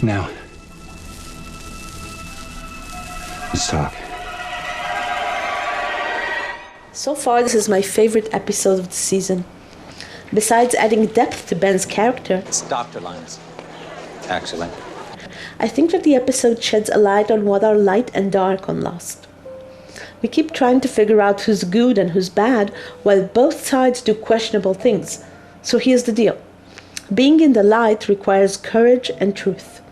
Now, let's talk. So far, this is my favorite episode of the season. Besides adding depth to Ben's character, It's Dr. Linus, actually. I think that the episode sheds a light on what are light and dark on Lost. We keep trying to figure out who's good and who's bad, while both sides do questionable things. So here's the deal. Being in the light requires courage and truth.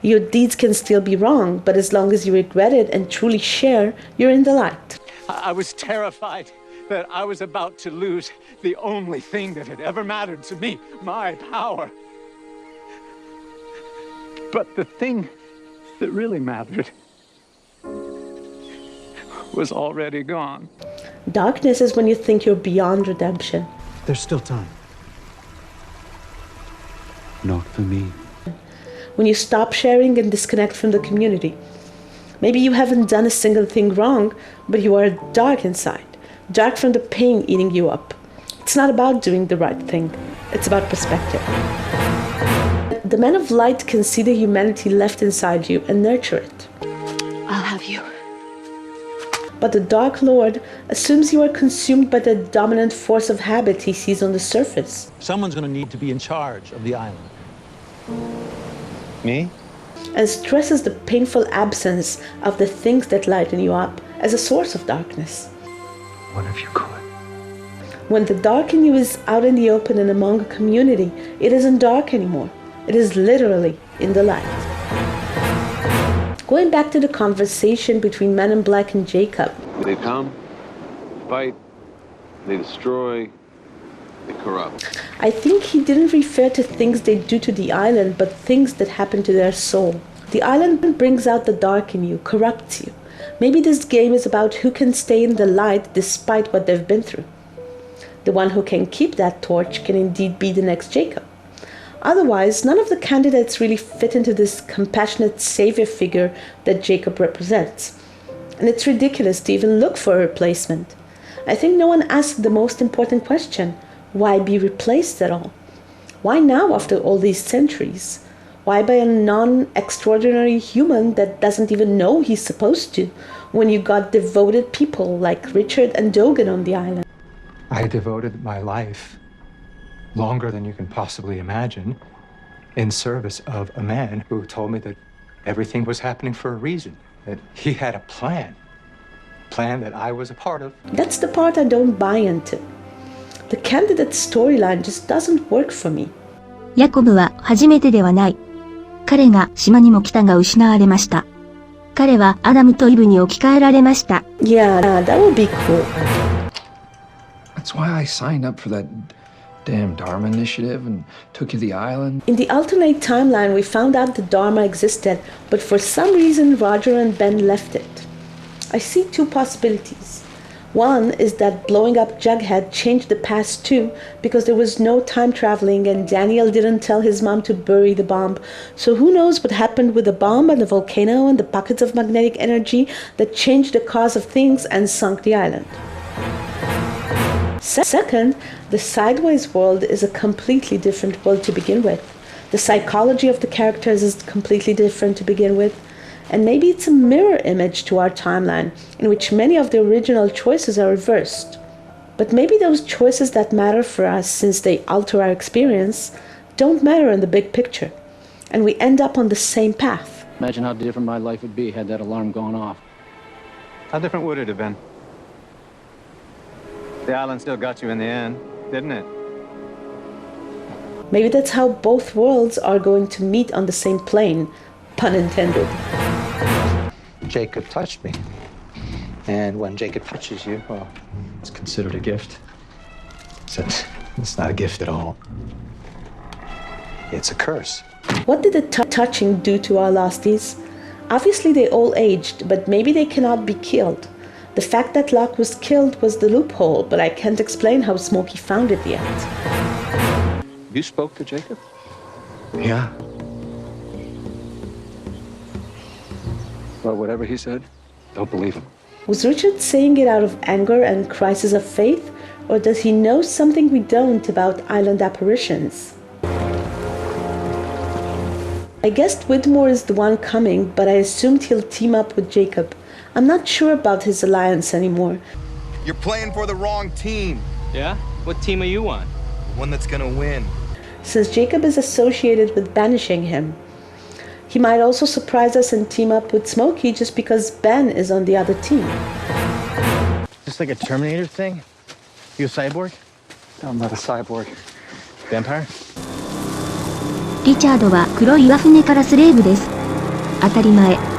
Your deeds can still be wrong, but as long as you regret it and truly share, you're in the light. I was terrified that I was about to lose the only thing that had ever mattered to me, my power. But the thing that really mattered was already gone. Darkness is when you think you're beyond redemption. There's still time. Not for me. When you stop sharing and disconnect from the community. Maybe you haven't done a single thing wrong, but you are dark inside. Dark from the pain eating you up. It's not about doing the right thing. It's about perspective. The men of light can see the humanity left inside you and nurture it. I'll have you. But the Dark Lord assumes you are consumed by the dominant force of habit he sees on the surface. Someone's going to need to be in charge of the island. Me? And stresses the painful absence of the things that lighten you up as a source of darkness. What if you could? When the dark in you is out in the open and among a community, it isn't dark anymore. It is literally in the light. Going back to the conversation between Men in Black and Jacob. They come, fight, they destroy, they corrupt. I think he didn't refer to things they do to the island, but things that happen to their soul. The island brings out the dark in you, corrupts you. Maybe this game is about who can stay in the light despite what they've been through. The one who can keep that torch can indeed be the next Jacob. Otherwise, none of the candidates really fit into this compassionate savior figure that Jacob represents. And it's ridiculous to even look for a replacement. I think no one asked the most important question. Why be replaced at all? Why now after all these centuries? Why by a non-extraordinary human that doesn't even know he's supposed to, when you got devoted people like Richard and Dogan on the island? I devoted my life, longer than you can possibly imagine, in service of a man who told me that everything was happening for a reason, that he had a plan that I was a part of. That's the part I don't buy into. The candidate's storyline just doesn't work for me. ヤコブは初めてではない。彼が島にも来たが失われました。彼はアダムとイブに置き換えられました。Yeah, that would be cool. That's why I signed up for that damn Dharma initiative and took you to the island. In the alternate timeline, we found out the Dharma existed, but for some reason Roger and Ben left it. I see two possibilities. One is that blowing up Jughead changed the past too, because there was no time traveling and Daniel didn't tell his mom to bury the bomb. So who knows what happened with the bomb and the volcano and the pockets of magnetic energy that changed the course of things and sunk the island. Second, the Sideways world is a completely different world to begin with. The psychology of the characters is completely different to begin with. And maybe it's a mirror image to our timeline, in which many of the original choices are reversed. But maybe those choices that matter for us, since they alter our experience, don't matter in the big picture. And we end up on the same path. Imagine how different my life would be had that alarm gone off. How different would it have been? The island still got you in the end, didn't it? Maybe that's how both worlds are going to meet on the same plane, pun intended. Jacob touched me. And when Jacob touches you, well, it's considered a gift. Except it's not a gift at all. It's a curse. What did the touching do to our losties? Obviously they all aged, but maybe they cannot be killed. The fact that Locke was killed was the loophole, but I can't explain how Smokey found it yet. You spoke to Jacob? Yeah. Well, whatever he said, don't believe him. Was Richard saying it out of anger and crisis of faith, or does he know something we don't about island apparitions? I guessed Whitmore is the one coming, but I assumed he'll team up with Jacob. I'm not sure about his alliance anymore. You're playing for the wrong team. Yeah? What team are you on? The one that's gonna win. Since Jacob is associated with banishing him, he might also surprise us and team up with Smokey just because Ben is on the other team. Just like a Terminator thing? You a cyborg? No, I'm not a cyborg. Vampire? リチャードは黒い岩船からスレーブです。当たり前。